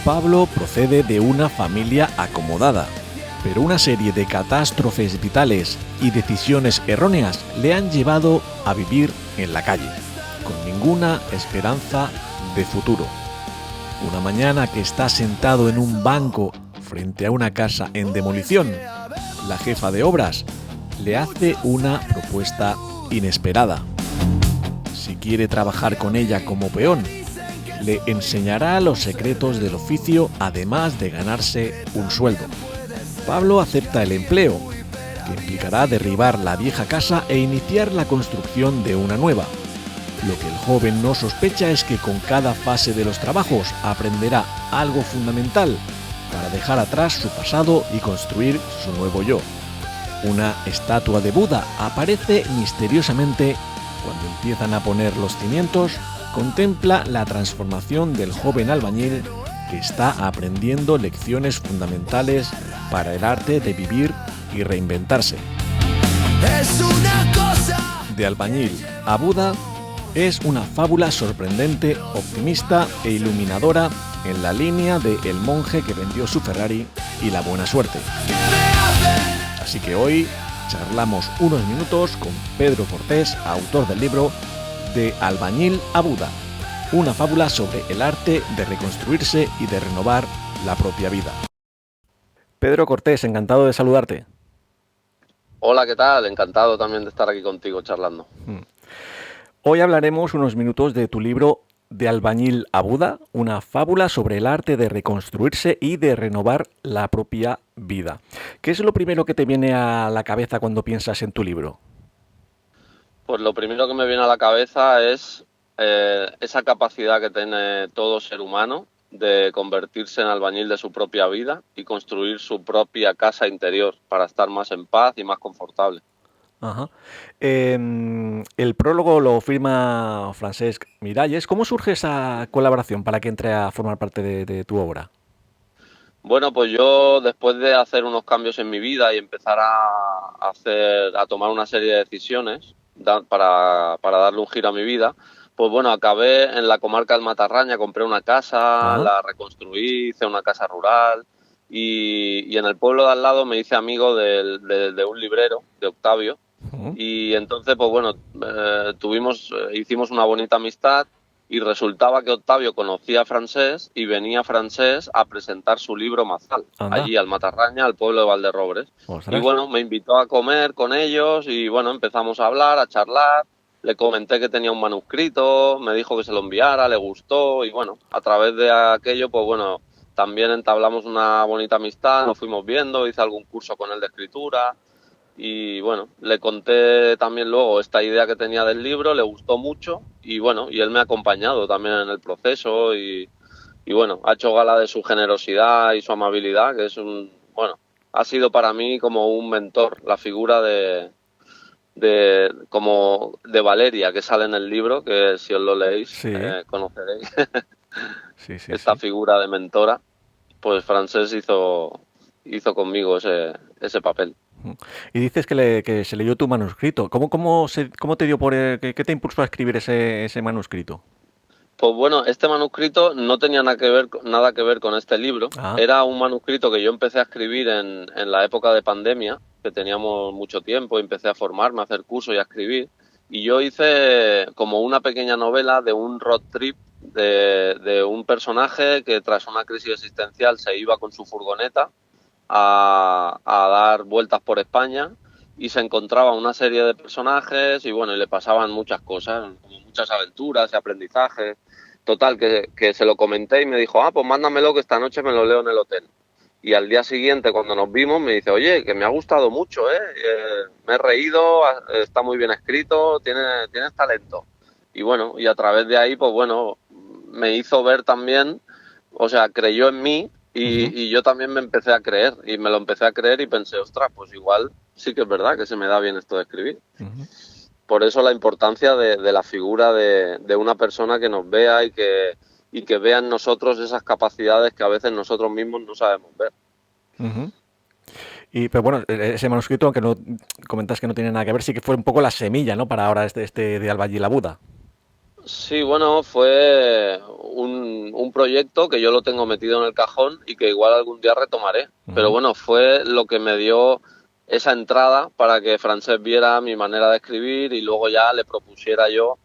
Pablo procede de una familia acomodada, pero una serie de catástrofes vitales y decisiones erróneas le han llevado a vivir en la calle, con ninguna esperanza de futuro. Una mañana que está sentado en un banco frente a una casa en demolición, la jefa de obras le hace una propuesta inesperada. Si quiere trabajar con ella como peón, le enseñará los secretos del oficio, además de ganarse un sueldo. Pablo acepta el empleo, que implicará derribar la vieja casa e iniciar la construcción de una nueva. Lo que el joven no sospecha es que con cada fase de los trabajos aprenderá algo fundamental para dejar atrás su pasado y construir su nuevo yo. Una estatua de Buda aparece misteriosamente cuando empiezan a poner los cimientos. Contempla la transformación del joven albañil que está aprendiendo lecciones fundamentales para el arte de vivir y reinventarse. De albañil a Buda es una fábula sorprendente, optimista e iluminadora en la línea de El monje que vendió su Ferrari y la buena suerte. Así que hoy charlamos unos minutos con Pedro Cortés, autor del libro De albañil a Buda, una fábula sobre el arte de reconstruirse y de renovar la propia vida. Pedro Cortés, encantado de saludarte. Hola, ¿qué tal? Encantado también de estar aquí contigo charlando. Hoy hablaremos unos minutos de tu libro De albañil a Buda, una fábula sobre el arte de reconstruirse y de renovar la propia vida. ¿Qué es lo primero que te viene a la cabeza cuando piensas en tu libro? Pues lo primero que me viene a la cabeza es esa capacidad que tiene todo ser humano de convertirse en albañil de su propia vida y construir su propia casa interior para estar más en paz y más confortable. Ajá. El prólogo lo firma Francesc Miralles. ¿Cómo surge esa colaboración para que entre a formar parte de tu obra? Bueno, pues yo después de hacer unos cambios en mi vida y empezar a tomar una serie de decisiones para darle un giro a mi vida, pues bueno, acabé en la comarca del Matarraña, compré una casa, Ajá. la reconstruí, hice una casa rural y en el pueblo de al lado me hice amigo de un librero, de Octavio, Ujú. y entonces pues bueno, hicimos una bonita amistad. Y resultaba que Octavio conocía a Francesc y venía Francesc a presentar su libro Mazal, Anda. allí al Matarraña, al pueblo de Valderrobres. Y Ostras. bueno, me invitó a comer con ellos y bueno, empezamos a hablar, a charlar. Le comenté que tenía un manuscrito, me dijo que se lo enviara, le gustó y bueno, a través de aquello, pues bueno, también entablamos una bonita amistad, nos fuimos viendo, hice algún curso con él de escritura. Y bueno, le conté también luego esta idea que tenía del libro, le gustó mucho y bueno, y él me ha acompañado también en el proceso y bueno, ha hecho gala de su generosidad y su amabilidad, que es ha sido para mí como un mentor, la figura como de Valeria, que sale en el libro, que si os lo leéis, Sí, conoceréis sí, esta sí. figura de mentora. Pues Francesc hizo conmigo ese papel. Y dices que se leyó tu manuscrito. ¿Cómo te dio qué te impulsó a escribir ese manuscrito? Pues bueno, este manuscrito no tenía nada que ver con este libro. Ah, Era un manuscrito que yo empecé a escribir en la época de pandemia, que teníamos mucho tiempo, y empecé a formarme, a hacer cursos y a escribir. Y yo hice como una pequeña novela de un road trip de un personaje que tras una crisis existencial se iba con su furgoneta a dar vueltas por España y se encontraba una serie de personajes y bueno, y le pasaban muchas cosas, como muchas aventuras y aprendizajes. Total, que se lo comenté y me dijo, pues mándamelo que esta noche me lo leo en el hotel. Y al día siguiente, cuando nos vimos, me dice, oye, que me ha gustado mucho, me he reído, está muy bien escrito, tienes talento. Y bueno, y a través de ahí, pues bueno, me hizo ver también, o sea, creyó en mí ujú. y yo también me empecé a creer. Y me lo empecé a creer y pensé, ostras, pues igual sí que es verdad que se me da bien esto de escribir. Ujú. Por eso la importancia de la figura de una persona que nos vea y que vea en nosotros esas capacidades que a veces nosotros mismos no sabemos ver. Ujú. Pero bueno, ese manuscrito, aunque no comentas que no tiene nada que ver, sí que fue un poco la semilla, ¿no? Para ahora este de Albayil a Buda. Sí, bueno, fue un proyecto que yo lo tengo metido en el cajón y que igual algún día retomaré. Pero Ujú. bueno, fue lo que me dio esa entrada para que Francesc viera mi manera de escribir y luego ya le propusiera yo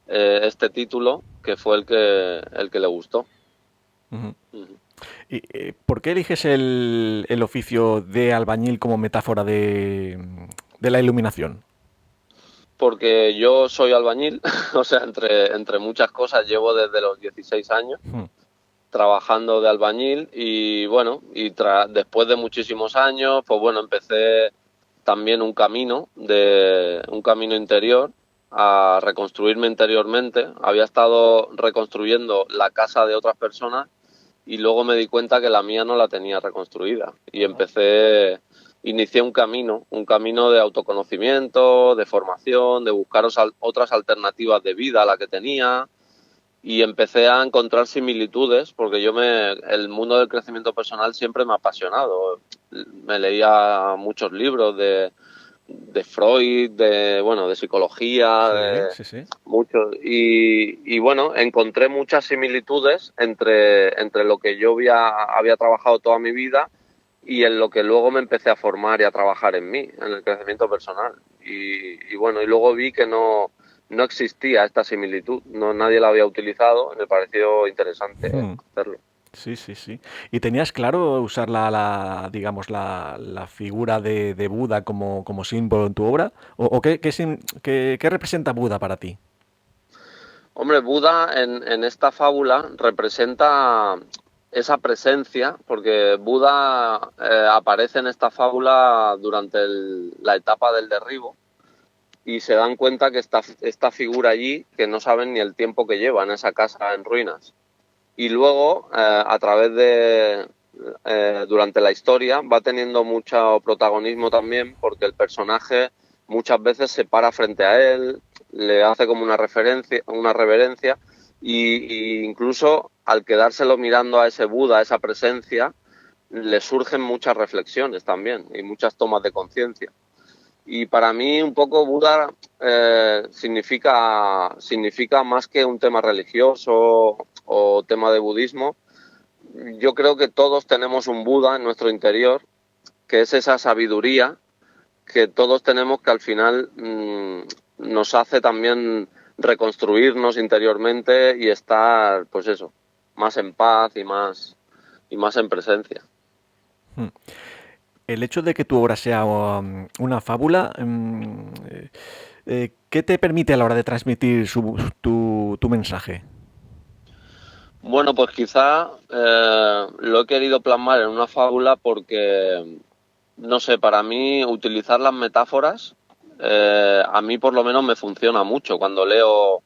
este título, que fue el que le gustó. Ujú. Ujú. ¿Y por qué eliges el oficio de albañil como metáfora de la iluminación? Porque yo soy albañil, o sea, entre muchas cosas, llevo desde los 16 años Hmm. trabajando de albañil y bueno, después de muchísimos años, pues bueno, empecé también un camino interior a reconstruirme interiormente. Había estado reconstruyendo la casa de otras personas y luego me di cuenta que la mía no la tenía reconstruida y inicié un camino de autoconocimiento, de formación, de buscar otras alternativas de vida a la que tenía y empecé a encontrar similitudes porque el mundo del crecimiento personal siempre me ha apasionado. Me leía muchos libros de Freud, de psicología, Sí, de sí, sí. muchos. Y bueno, encontré muchas similitudes entre lo que yo había trabajado toda mi vida y en lo que luego me empecé a formar y a trabajar en mí, en el crecimiento personal. Y bueno, y luego vi que no existía esta similitud, no, nadie la había utilizado y me pareció interesante Hmm. hacerlo. Sí, sí, sí. ¿Y tenías claro usar digamos, la figura de Buda como símbolo en tu obra? ¿O qué representa Buda para ti? Hombre, Buda en esta fábula representa esa presencia, porque Buda aparece en esta fábula durante la etapa del derribo y se dan cuenta que está esta figura allí que no saben ni el tiempo que lleva en esa casa en ruinas. Y luego, durante la historia, va teniendo mucho protagonismo también porque el personaje muchas veces se para frente a él, le hace como una reverencia, y incluso al quedárselo mirando a ese Buda, a esa presencia, le surgen muchas reflexiones también y muchas tomas de conciencia. Y para mí un poco Buda significa más que un tema religioso o tema de budismo. Yo creo que todos tenemos un Buda en nuestro interior, que es esa sabiduría que todos tenemos que al final nos hace también reconstruirnos interiormente y estar, pues eso, más en paz y más en presencia. Hmm. El hecho de que tu obra sea una fábula, ¿qué te permite a la hora de transmitir tu mensaje? Bueno, pues quizá lo he querido plasmar en una fábula porque, no sé, para mí utilizar las metáforas, a mí por lo menos me funciona mucho cuando leo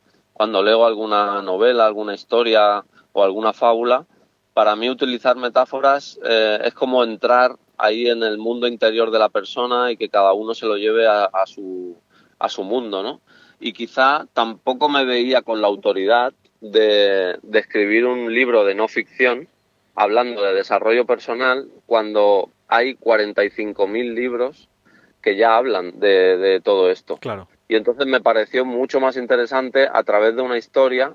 alguna novela, alguna historia o alguna fábula. Para mí utilizar metáforas es como entrar ahí en el mundo interior de la persona y que cada uno se lo lleve a su mundo, ¿no? Y quizá tampoco me veía con la autoridad de escribir un libro de no ficción hablando de desarrollo personal cuando hay 45.000 libros que ya hablan de todo esto. Claro. Y entonces me pareció mucho más interesante a través de una historia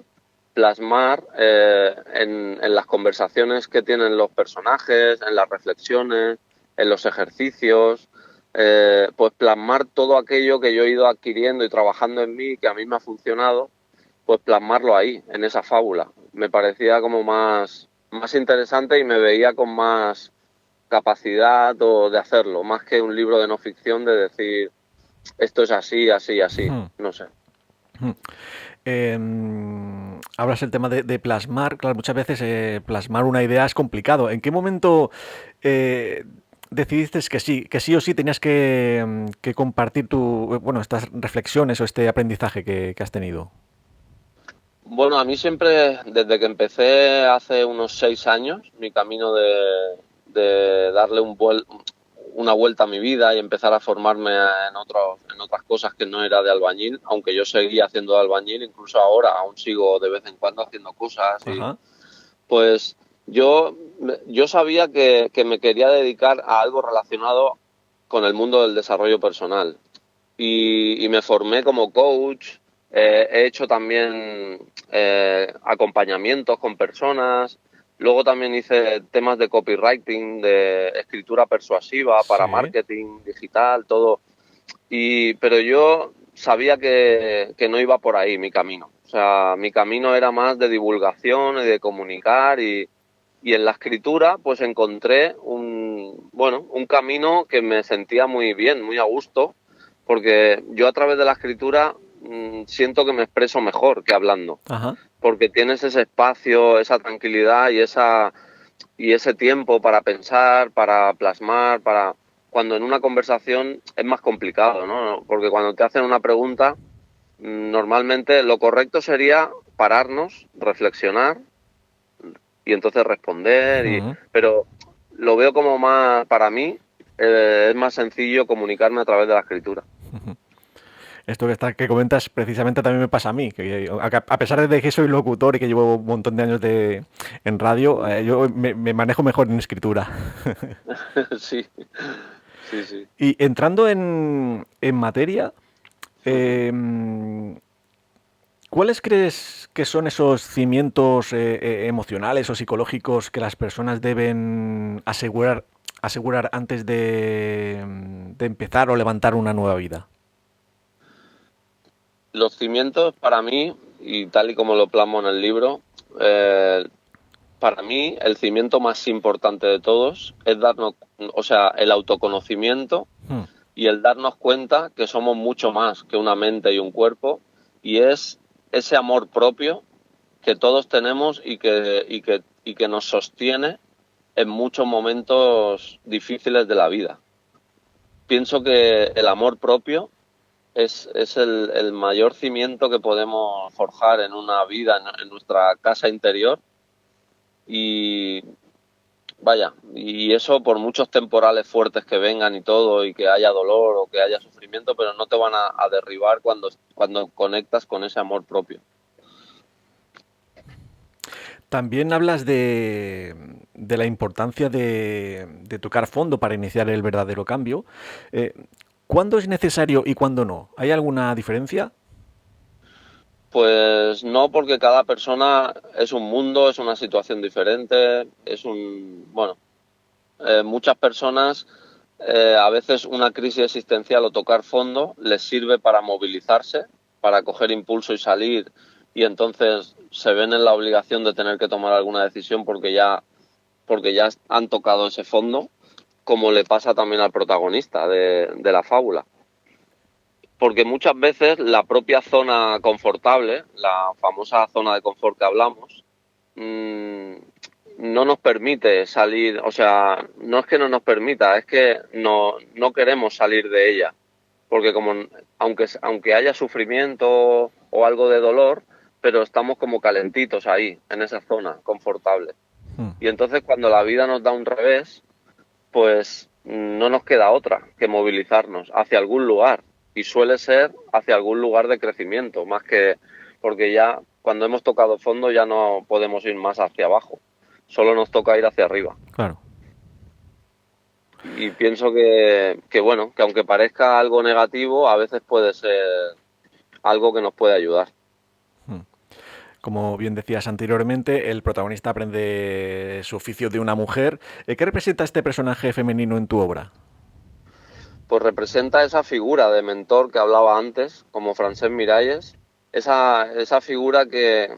plasmar en las conversaciones que tienen los personajes, en las reflexiones, en los ejercicios, pues plasmar todo aquello que yo he ido adquiriendo y trabajando en mí, que a mí me ha funcionado, pues plasmarlo ahí, en esa fábula. Me parecía como más interesante y me veía con más capacidad de hacerlo, más que un libro de no ficción de decir esto es así, así, así, Hmm. no sé. Hmm. Hablas el tema de plasmar. Claro, muchas veces plasmar una idea es complicado. ¿En qué momento eh, decidiste que sí o sí tenías que compartir bueno, estas reflexiones o este aprendizaje que has tenido? Bueno, a mí siempre, desde que empecé hace unos 6 años, mi camino de darle una vuelta a mi vida y empezar a formarme en otras cosas que no era de albañil, aunque yo seguía haciendo de albañil, incluso ahora aún sigo de vez en cuando haciendo cosas Ajá. pues yo sabía que me quería dedicar a algo relacionado con el mundo del desarrollo personal y me formé como coach He hecho también acompañamientos con personas. Luego también hice temas de copywriting, de escritura persuasiva para Sí. marketing digital, todo. Pero yo sabía que no iba por ahí mi camino. O sea, mi camino era más de divulgación y de comunicar y en la escritura pues encontré un camino que me sentía muy bien, muy a gusto, porque yo a través de la escritura siento que me expreso mejor que hablando, Ajá. porque tienes ese espacio, esa tranquilidad y ese tiempo para pensar, para plasmar, para cuando en una conversación es más complicado, ¿no? Porque cuando te hacen una pregunta, normalmente lo correcto sería pararnos, reflexionar y entonces responder, Ujú. pero lo veo como más, para mí, es más sencillo comunicarme a través de la escritura. Esto que comentas precisamente también me pasa a mí, que a pesar de que soy locutor y que llevo un montón de años en radio, yo me manejo mejor en escritura. Sí, sí, sí. Y entrando en materia, Ujú. eh, ¿cuáles crees que son esos cimientos emocionales o psicológicos que las personas deben asegurar antes de empezar o levantar una nueva vida? Los cimientos para mí, y tal y como lo plasmo en el libro, eh, para mí el cimiento más importante de todos es darnos, o sea, el autoconocimiento Hmm. y el darnos cuenta que somos mucho más que una mente y un cuerpo, y es ese amor propio que todos tenemos y que nos sostiene en muchos momentos difíciles de la vida. Pienso que el amor propio es el mayor cimiento que podemos forjar en una vida, en nuestra casa interior, y vaya, y eso por muchos temporales fuertes que vengan y todo, y que haya dolor o que haya sufrimiento, pero no te van a derribar cuando conectas con ese amor propio. También hablas de la importancia de tocar fondo para iniciar el verdadero cambio. Eh, ¿Cuándo es necesario y cuándo no? ¿Hay alguna diferencia? Pues no, porque cada persona es un mundo, es una situación diferente, bueno, muchas personas, a veces una crisis existencial o tocar fondo les sirve para movilizarse, para coger impulso y salir, y entonces se ven en la obligación de tener que tomar alguna decisión porque ya han tocado ese fondo, como le pasa también al protagonista de la fábula. Porque muchas veces la propia zona confortable, la famosa zona de confort que hablamos, mmm, no nos permite salir, o sea, no es que no nos permita, es que no queremos salir de ella. Porque aunque haya sufrimiento o algo de dolor, pero estamos como calentitos ahí, en esa zona confortable. Hmm. Y entonces cuando la vida nos da un revés, pues no nos queda otra que movilizarnos hacia algún lugar. Y suele ser hacia algún lugar de crecimiento, más que porque ya cuando hemos tocado fondo ya no podemos ir más hacia abajo, solo nos toca ir hacia arriba. Claro. Y pienso que bueno, que aunque parezca algo negativo, a veces puede ser algo que nos puede ayudar. Hmm. Como bien decías anteriormente, el protagonista aprende su oficio de una mujer. ¿Qué representa este personaje femenino en tu obra? Pues representa esa figura de mentor que hablaba antes, como Francesc Miralles, esa figura que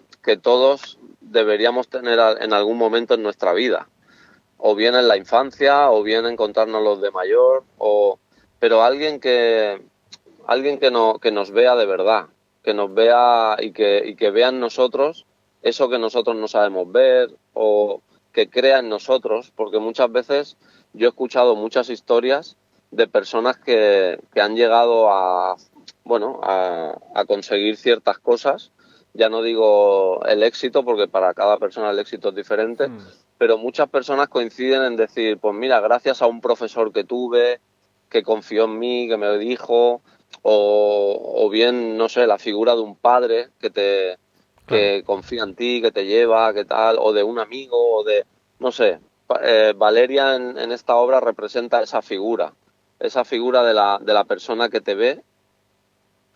todos deberíamos tener en algún momento en nuestra vida, o bien en la infancia, o bien encontrarnos los de mayor, pero alguien que nos vea de verdad, que nos vea y que vea en nosotros eso que nosotros no sabemos ver, o que crea en nosotros, porque muchas veces yo he escuchado muchas historias de personas que han llegado bueno, a conseguir ciertas cosas. Ya no digo el éxito, porque para cada persona el éxito es diferente, Hmm. pero muchas personas coinciden en decir, pues mira, gracias a un profesor que tuve, que confió en mí, que me dijo, o bien, no sé, la figura de un padre Claro. que confía en ti, que te lleva, que tal, o de un amigo, no sé. Valeria en esta obra representa esa figura de la persona que te ve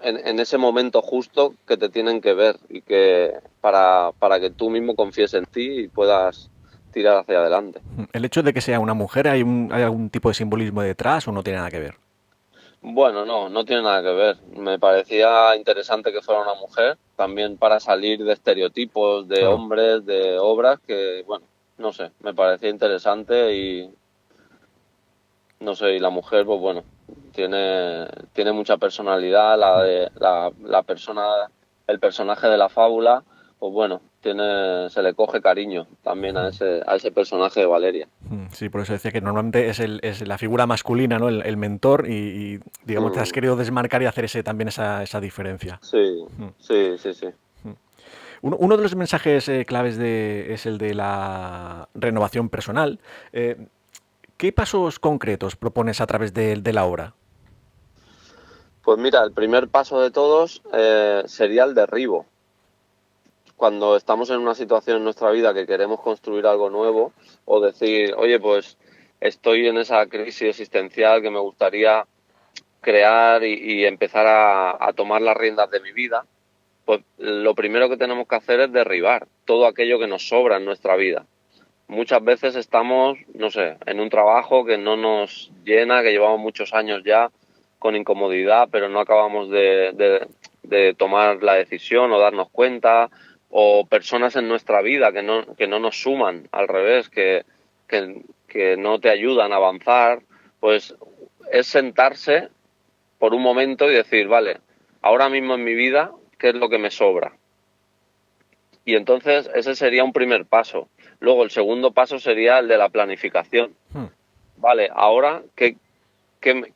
en ese momento justo que te tienen que ver y que para que tú mismo confíes en ti y puedas tirar hacia adelante. ¿El hecho de que sea una mujer, hay algún tipo de simbolismo detrás o no tiene nada que ver? Bueno, no tiene nada que ver. Me parecía interesante que fuera una mujer, también para salir de estereotipos de Claro. hombres, de obras, que, bueno, no sé, me parecía interesante y, no sé, y la mujer, pues bueno, tiene mucha personalidad, la persona, el personaje de la fábula, pues bueno, se le coge cariño también a ese personaje de Valeria. Sí, por eso decía que normalmente es la figura masculina, ¿no? El mentor digamos, te has Mm, querido desmarcar y hacer también esa diferencia. sí, sí, sí, sí. Uno de los mensajes claves es el de la renovación personal. ¿Qué pasos concretos propones a través de la obra? Pues mira, el primer paso de todos sería el derribo. Cuando estamos en una situación en nuestra vida que queremos construir algo nuevo o decir, oye, pues estoy en esa crisis existencial que me gustaría crear y empezar a tomar las riendas de mi vida, pues lo primero que tenemos que hacer es derribar todo aquello que nos sobra en nuestra vida. Muchas veces estamos, no sé, en un trabajo que no nos llena, que llevamos muchos años ya con incomodidad, pero no acabamos de tomar la decisión o darnos cuenta, o personas en nuestra vida que no nos suman, al revés, que no te ayudan a avanzar, pues es sentarse por un momento y decir, vale, ahora mismo en mi vida, ¿qué es lo que me sobra? Y entonces ese sería un primer paso. Luego el segundo paso sería el de la planificación. Vale, ahora, ¿qué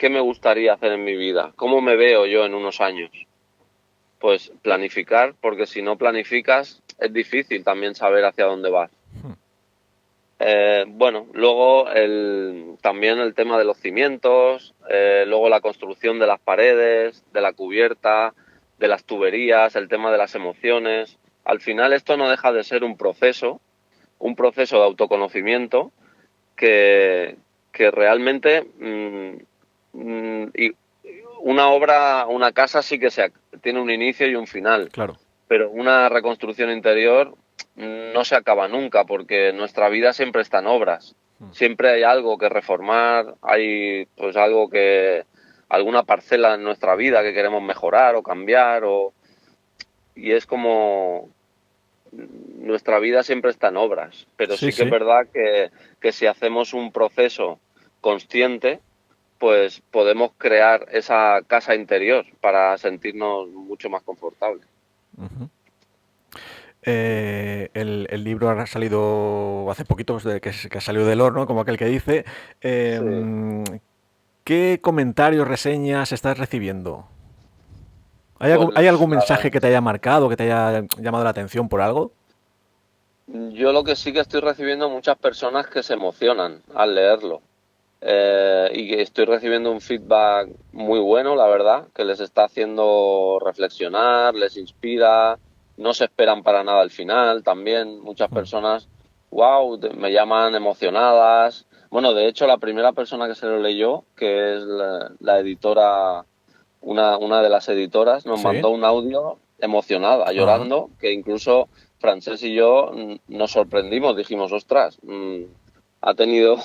me gustaría hacer en mi vida? ¿Cómo me veo yo en unos años? Pues planificar, porque si no planificas es difícil también saber hacia dónde vas. Bueno, luego también el tema de los cimientos, luego la construcción de las paredes, de la cubierta, de las tuberías, el tema de las emociones. Al final esto no deja de ser un proceso de autoconocimiento que, que realmente y una obra, una casa sí que tiene un inicio y un final, Claro. pero una reconstrucción interior no se acaba nunca porque nuestra vida siempre está en obras. Siempre hay algo que reformar, hay pues alguna parcela en nuestra vida que queremos mejorar o cambiar y es como nuestra vida siempre está en obras, pero Sí, sí que es sí. verdad que si hacemos un proceso consciente, pues podemos crear esa casa interior para sentirnos mucho más confortables. El libro ha salido hace poquito, desde que salió del horno, como aquel que dice. Sí. ¿Qué comentarios, reseñas estás recibiendo? ¿Hay Pues algún mensaje que te haya marcado, que te haya llamado la atención por algo? yo lo que sí que estoy recibiendo muchas personas que se emocionan al leerlo. Y que estoy recibiendo un feedback muy bueno, la verdad, que les está haciendo reflexionar, les inspira, no se esperan para nada al final también. Muchas personas, wow, me llaman emocionadas. Bueno, de hecho, la primera persona que se lo leyó, que es la editora, una de las editoras, nos Sí. mandó un audio emocionada, Ajá. llorando, que incluso Francés y yo nos sorprendimos, dijimos, ostras, ha tenido,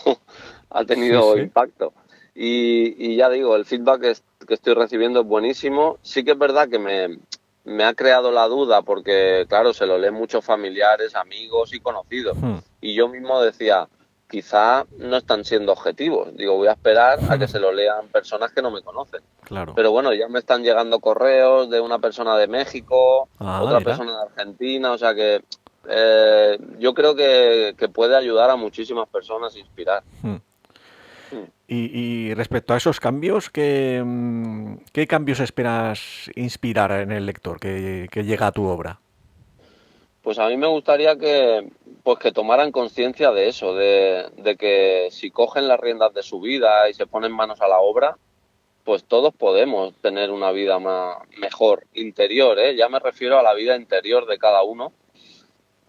ha Sí, tenido sí. impacto. Y ya digo, el feedback que estoy recibiendo es buenísimo. Sí que es verdad que me ha creado la duda porque, claro, se lo leen muchos familiares, amigos y conocidos. Y yo mismo decía, quizá no están siendo objetivos. Digo, voy a esperar a que se lo lean personas que no me conocen. Claro. Pero bueno, ya me están llegando correos de una persona de México, Ah, otra mira. persona de Argentina, o sea que yo creo que puede ayudar a muchísimas personas a inspirar. Mm. Y respecto a esos cambios, ¿qué cambios esperas inspirar en el lector que llega a tu obra? Pues a mí me gustaría pues que tomaran conciencia de eso, de que si cogen las riendas de su vida y se ponen manos a la obra, pues todos podemos tener una vida mejor, interior, ¿eh? Ya me refiero a la vida interior de cada uno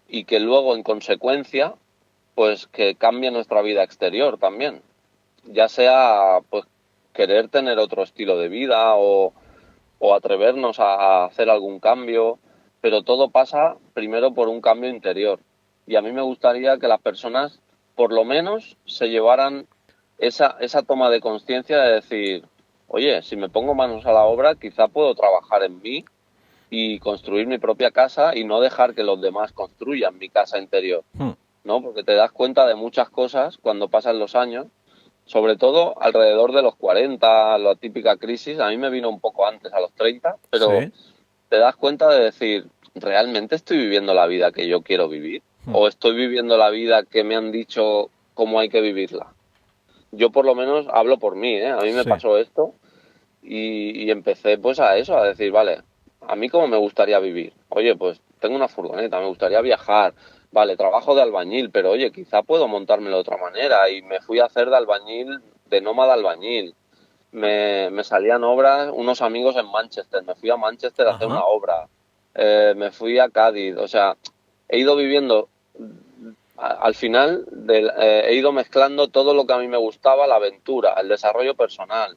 y que luego, en consecuencia, pues que cambie nuestra vida exterior también. Ya sea, pues, querer tener otro estilo de vida o o atrevernos a hacer algún cambio, pero todo pasa primero por un cambio interior. Y a mí me gustaría que las personas, por lo menos, se llevaran esa toma de conciencia de decir, oye, si me pongo manos a la obra, quizá puedo trabajar en mí y construir mi propia casa y no dejar que los demás construyan mi casa interior, ¿no? Porque te das cuenta de muchas cosas cuando pasan los años, sobre todo alrededor de los 40, la típica crisis. A mí me vino un poco antes, a los 30, pero Sí. te das cuenta de decir, ¿realmente estoy viviendo la vida que yo quiero vivir? ¿O estoy viviendo la vida que me han dicho cómo hay que vivirla? Yo por lo menos hablo por mí, ¿eh? A mí me Sí. pasó esto y empecé pues a eso, a decir, vale, a mí cómo me gustaría vivir. Oye, pues tengo una furgoneta, me gustaría viajar. Vale, trabajo de albañil, pero oye, quizá puedo montármelo de otra manera. Y me fui a hacer de albañil, de nómada albañil. Me salían obras, unos amigos en Manchester. Me fui a Manchester a hacer Ajá. una obra. Me fui a Cádiz. O sea, he ido viviendo, al final, he ido mezclando todo lo que a mí me gustaba, la aventura, el desarrollo personal,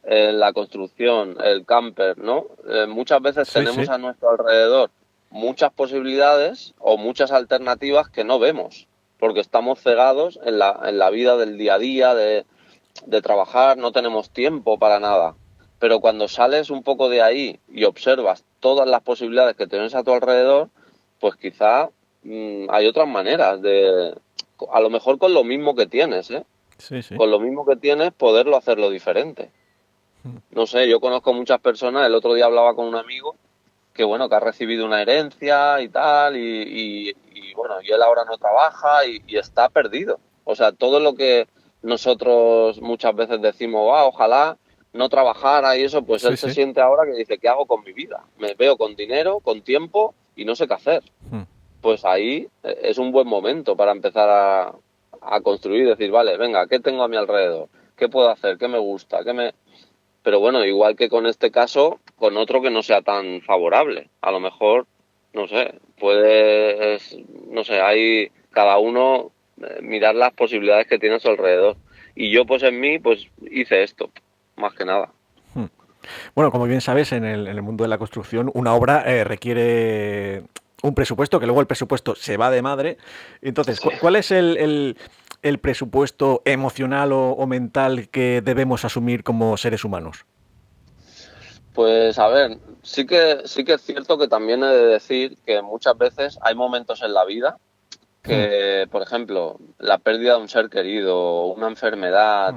la construcción, el camper, ¿no? Muchas veces Sí, tenemos sí. a nuestro alrededor muchas posibilidades o muchas alternativas que no vemos, porque estamos cegados en la vida del día a día, de trabajar, no tenemos tiempo para nada. Pero cuando sales un poco de ahí y observas todas las posibilidades que tienes a tu alrededor, pues quizá hay otras maneras de, a lo mejor con lo mismo que tienes, ¿eh? Sí, sí. Con lo mismo que tienes, poderlo hacerlo diferente. No sé, yo conozco muchas personas, el otro día hablaba con un amigo que bueno, que ha recibido una herencia y tal, y bueno, y él ahora no trabaja y está perdido. O sea, todo lo que nosotros muchas veces decimos, ojalá no trabajara y eso, pues Sí, él se sí. siente ahora que dice, ¿qué hago con mi vida? Me veo con dinero, con tiempo y no sé qué hacer. Pues ahí es un buen momento para empezar a construir, decir, vale, venga, ¿qué tengo a mi alrededor? ¿Qué puedo hacer? ¿Qué me gusta? ¿Qué me...? Pero bueno, igual que con este caso, con otro que no sea tan favorable. A lo mejor, no sé, puedes, no sé, hay cada uno mirar las posibilidades que tiene a su alrededor. Y yo pues en mí, pues hice esto, más que nada. Bueno, como bien sabes, en el mundo de la construcción, una obra requiere un presupuesto, que luego el presupuesto se va de madre. Entonces, Sí. ¿cuál es el presupuesto emocional o mental que debemos asumir como seres humanos? Pues a ver, sí que es cierto que también he de decir que muchas veces hay momentos en la vida que, por ejemplo, la pérdida de un ser querido, una enfermedad,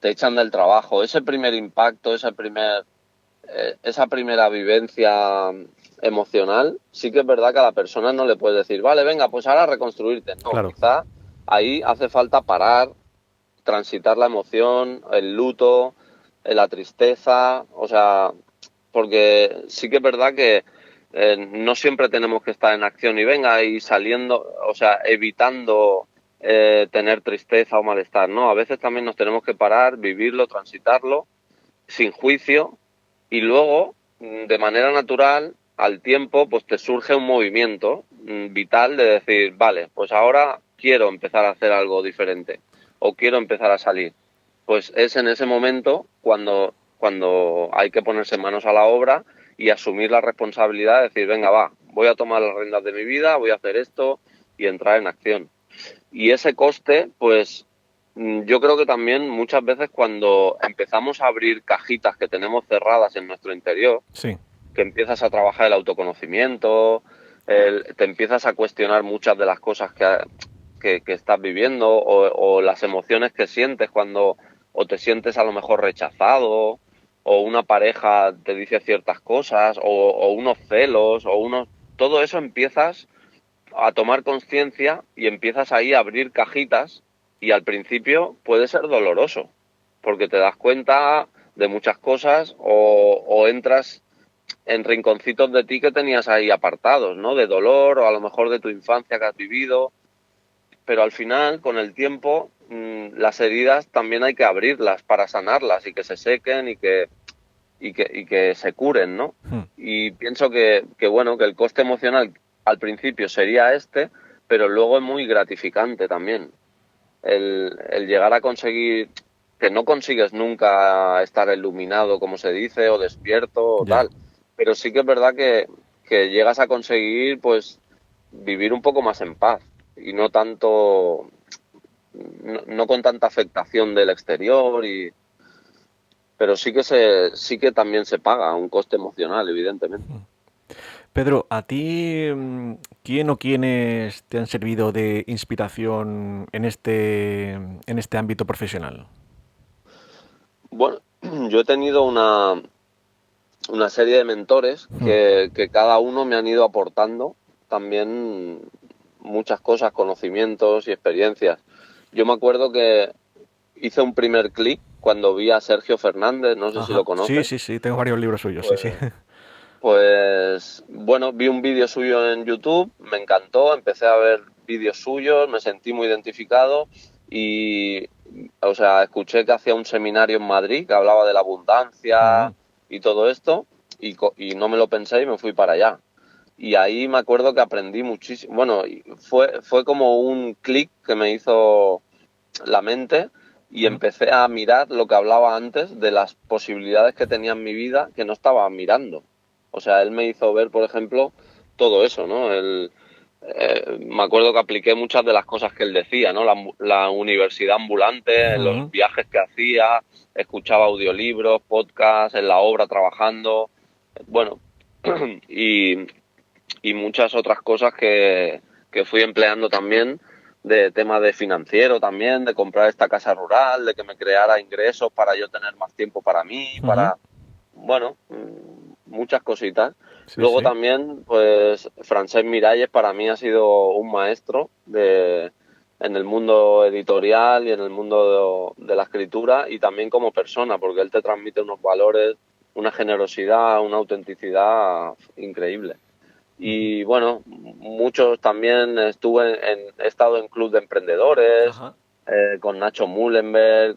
te echan del trabajo, ese primer impacto, esa primera vivencia emocional, sí que es verdad que a la persona no le puedes decir, vale, venga, pues ahora reconstruirte. No, Claro. quizá ahí hace falta parar, transitar la emoción, el luto, la tristeza, o sea, porque sí que es verdad que no siempre tenemos que estar en acción y venga y saliendo, o sea, evitando tener tristeza o malestar, ¿no? A veces también nos tenemos que parar, vivirlo, transitarlo, sin juicio, y luego, de manera natural, al tiempo, pues te surge un movimiento vital de decir, vale, pues ahora quiero empezar a hacer algo diferente o quiero empezar a salir. Pues es en ese momento cuando hay que ponerse manos a la obra y asumir la responsabilidad de decir, venga, va, voy a tomar las riendas de mi vida, voy a hacer esto y entrar en acción. Y ese coste, pues yo creo que también muchas veces cuando empezamos a abrir cajitas que tenemos cerradas en nuestro interior, Sí. que empiezas a trabajar el autoconocimiento, te empiezas a cuestionar muchas de las cosas que estás viviendo o las emociones que sientes cuando o te sientes a lo mejor rechazado o una pareja te dice ciertas cosas o unos celos o unos... Todo eso empiezas a tomar conciencia y empiezas ahí a abrir cajitas y al principio puede ser doloroso porque te das cuenta de muchas cosas o entras en rinconcitos de ti que tenías ahí apartados, ¿no? De dolor o a lo mejor de tu infancia que has vivido, pero al final, con el tiempo, las heridas también hay que abrirlas para sanarlas y que se sequen y que se curen, ¿no? Y pienso bueno, que el coste emocional al principio sería este, pero luego es muy gratificante también. El llegar a conseguir que no consigues nunca estar iluminado, como se dice, o despierto o Ya. tal, pero sí que es verdad que llegas a conseguir pues vivir un poco más en paz y no tanto, no con tanta afectación del exterior pero sí que también se paga un coste emocional, evidentemente. Pedro, ¿a ti quién o quiénes te han servido de inspiración en este ámbito profesional? Bueno, yo he tenido una serie de mentores Hmm. que cada uno me han ido aportando también muchas cosas, conocimientos y experiencias. Yo me acuerdo que hice un primer clic cuando vi a Sergio Fernández, no sé si Ajá. lo Sí, conoces. sí, sí, tengo varios libros suyos, sí, sí. Pues, pues bueno, vi un vídeo suyo en YouTube, me encantó, empecé a ver vídeos suyos, me sentí muy identificado y, o sea, escuché que hacía un seminario en Madrid que hablaba de la abundancia Mm, y todo esto y no me lo pensé y me fui para allá. Y ahí me acuerdo que aprendí muchísimo. Bueno, fue como un clic que me hizo la mente y mm, empecé a mirar lo que hablaba antes de las posibilidades que tenía en mi vida que no estaba mirando. O sea, él me hizo ver, por ejemplo, todo eso, ¿no? Me acuerdo que apliqué muchas de las cosas que él decía, ¿no? La universidad ambulante, los mm. viajes que hacía, escuchaba audiolibros, podcasts, en la obra trabajando, bueno, y, y muchas otras cosas que fui empleando también de tema de financiero también, de comprar esta casa rural, de que me creara ingresos para yo tener más tiempo para mí, Ujú. bueno, muchas cositas. Sí, Luego sí. también, pues, Francesc Miralles para mí ha sido un maestro en el mundo editorial y en el mundo de la escritura y también como persona, porque él te transmite unos valores, una generosidad, una autenticidad increíble. Ujú. Y bueno, muchos también he estado en club de emprendedores, Ajá. con Nacho Mullenberg,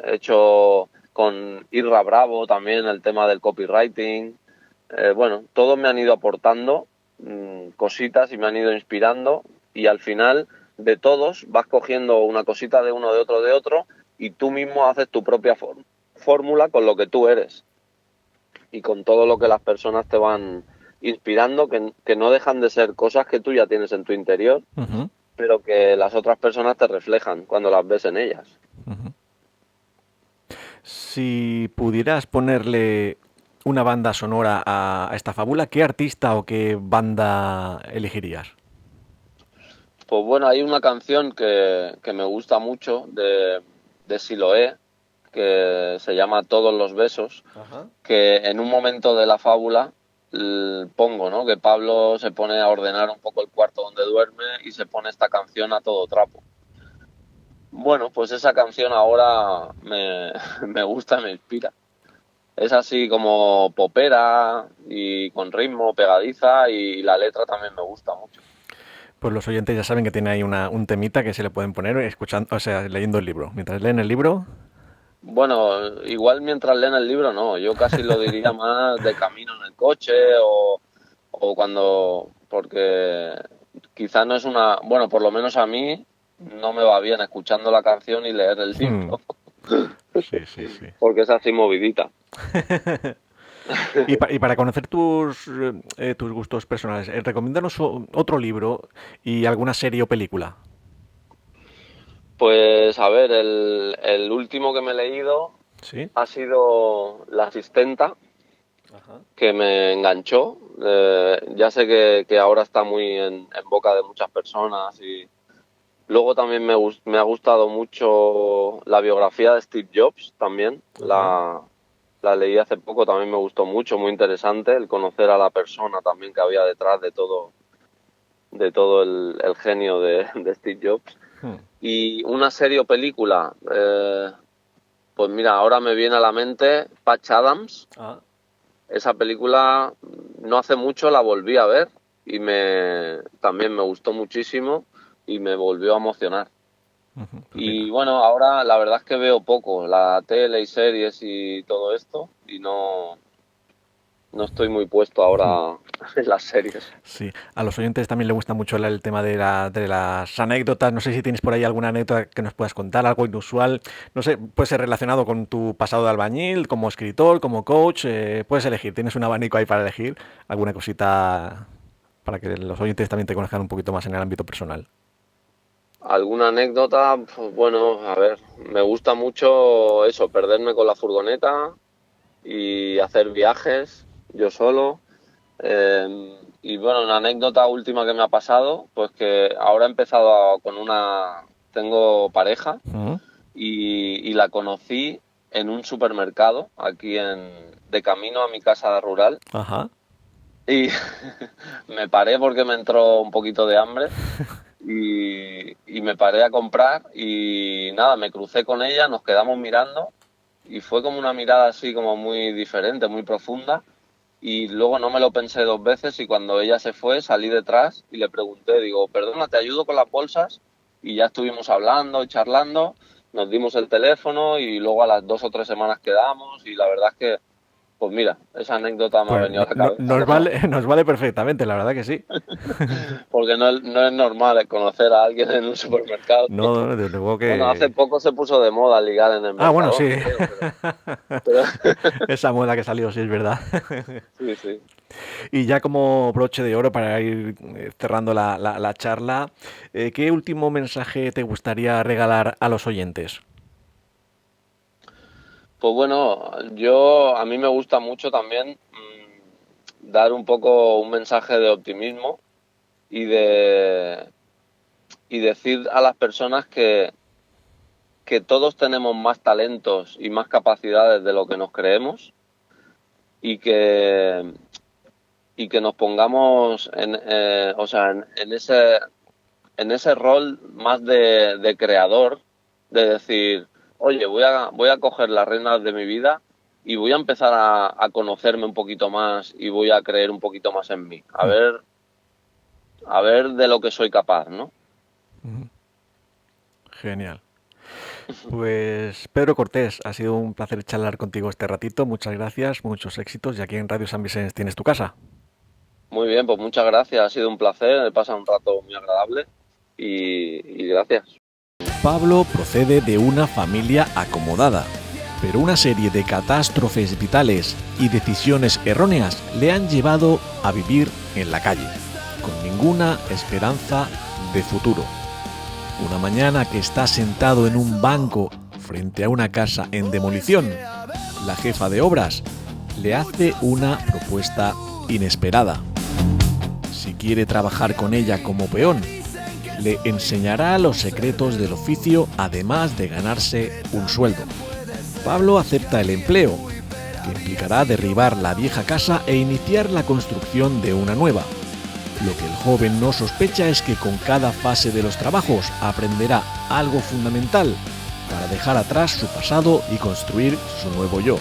he hecho con Irra Bravo también el tema del copywriting. Bueno, todos me han ido aportando cositas y me han ido inspirando y al final de todos vas cogiendo una cosita de uno, de otro y tú mismo haces tu propia fórmula con lo que tú eres y con todo lo que las personas te van inspirando, que no dejan de ser cosas que tú ya tienes en tu interior, Ujú, pero que las otras personas te reflejan cuando las ves en ellas. ujú. Si pudieras ponerle una banda sonora a esta fábula, ¿qué artista o qué banda elegirías? Pues bueno, hay una canción que me gusta mucho de Siloé, que se llama Todos los besos, Ajá. que en un momento de la fábula pongo, ¿no? Que Pablo se pone a ordenar un poco el cuarto donde duerme y se pone esta canción a todo trapo. Bueno, pues esa canción ahora me gusta, me inspira. Es así como popera y con ritmo, pegadiza y la letra también me gusta mucho. Pues los oyentes ya saben que tiene ahí un temita que se le pueden poner escuchando, o sea, leyendo el libro. Mientras leen el libro, Bueno, igual mientras leen el libro no, yo casi lo diría más de camino en el coche o cuando, porque quizás no es bueno, por lo menos a mí no me va bien escuchando la canción y leer el hmm, libro, sí, sí, sí. porque es así movidita. Y para conocer tus gustos personales, recomiéndanos otro libro y alguna serie o película. Pues a ver, el último que me he leído ¿Sí? ha sido La Asistenta, Ajá. que me enganchó. Ya sé que ahora está muy en boca de muchas personas y luego también me ha gustado mucho la biografía de Steve Jobs también. Ajá. La leí hace poco, también me gustó mucho, muy interesante el conocer a la persona también que había detrás de todo el genio de Steve Jobs. Hmm. Y una serie o película, pues mira, ahora me viene a la mente Patch Adams. Ah, Esa película no hace mucho la volví a ver y también me gustó muchísimo y me volvió a emocionar. ujú, pues Y mira. bueno, ahora la verdad es que veo poco la tele y series y todo esto y no estoy muy puesto ahora en las series. Sí, a los oyentes también les gusta mucho el tema de las anécdotas. No sé si tienes por ahí alguna anécdota que nos puedas contar, algo inusual. No sé, puede ser relacionado con tu pasado de albañil, como escritor, como coach. Puedes elegir, tienes un abanico ahí para elegir alguna cosita para que los oyentes también te conozcan un poquito más en el ámbito personal. ¿Alguna anécdota? Pues bueno, a ver, me gusta mucho eso, perderme con la furgoneta y hacer viajes yo solo. Y bueno, una anécdota última que me ha pasado, pues que ahora he empezado tengo pareja y la conocí en un supermercado aquí de camino a mi casa rural. Ajá. Y me paré porque me entró un poquito de hambre y me paré a comprar y nada, me crucé con ella, nos quedamos mirando y fue como una mirada así como muy diferente, muy profunda. Y luego no me lo pensé dos veces y cuando ella se fue salí detrás y le pregunté, digo, perdona, ¿te ayudo con las bolsas? Y ya estuvimos hablando y charlando, nos dimos el teléfono y luego a las 2 o 3 semanas quedamos y la verdad es que, pues mira, esa anécdota me ha venido a la cabeza. Nos vale perfectamente, la verdad que sí. Porque no es normal conocer a alguien en un supermercado. No, desde luego que... Bueno, hace poco se puso de moda ligar en el mercado. Bueno, sí. Pero... Esa moda que salió, sí, es verdad. Sí, sí. Y ya como broche de oro para ir cerrando la charla, ¿qué último mensaje te gustaría regalar a los oyentes? Pues bueno, a mí me gusta mucho también dar un poco un mensaje de optimismo y decir a las personas que todos tenemos más talentos y más capacidades de lo que nos creemos y que nos pongamos en ese rol más de creador, de decir, oye, voy a coger las riendas de mi vida y voy a empezar a conocerme un poquito más y voy a creer un poquito más en mí. A ver de lo que soy capaz, ¿no? Genial. Pues Pedro Cortés, ha sido un placer charlar contigo este ratito. Muchas gracias, muchos éxitos y aquí en Radio San Vicente tienes tu casa. Muy bien, pues muchas gracias. Ha sido un placer, he pasado un rato muy agradable y gracias. Pablo procede de una familia acomodada, pero una serie de catástrofes vitales y decisiones erróneas le han llevado a vivir en la calle, con ninguna esperanza de futuro. Una mañana que está sentado en un banco frente a una casa en demolición, la jefa de obras le hace una propuesta inesperada. Si quiere trabajar con ella como peón, le enseñará los secretos del oficio además de ganarse un sueldo. Pablo acepta el empleo, que implicará derribar la vieja casa e iniciar la construcción de una nueva. Lo que el joven no sospecha es que con cada fase de los trabajos aprenderá algo fundamental para dejar atrás su pasado y construir su nuevo yo.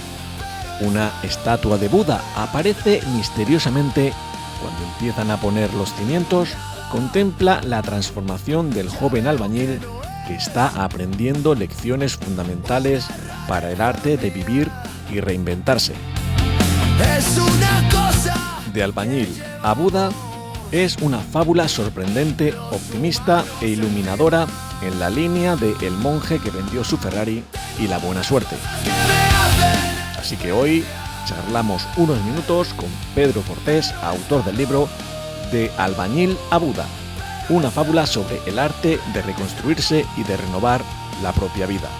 Una estatua de Buda aparece misteriosamente cuando empiezan a poner los cimientos. Contempla la transformación del joven albañil que está aprendiendo lecciones fundamentales para el arte de vivir y reinventarse. De albañil a Buda es una fábula sorprendente, optimista e iluminadora en la línea de El monje que vendió su Ferrari y la buena suerte. Así que hoy charlamos unos minutos con Pedro Cortés, autor del libro De albañil a Buda, una fábula sobre el arte de reconstruirse y de renovar la propia vida.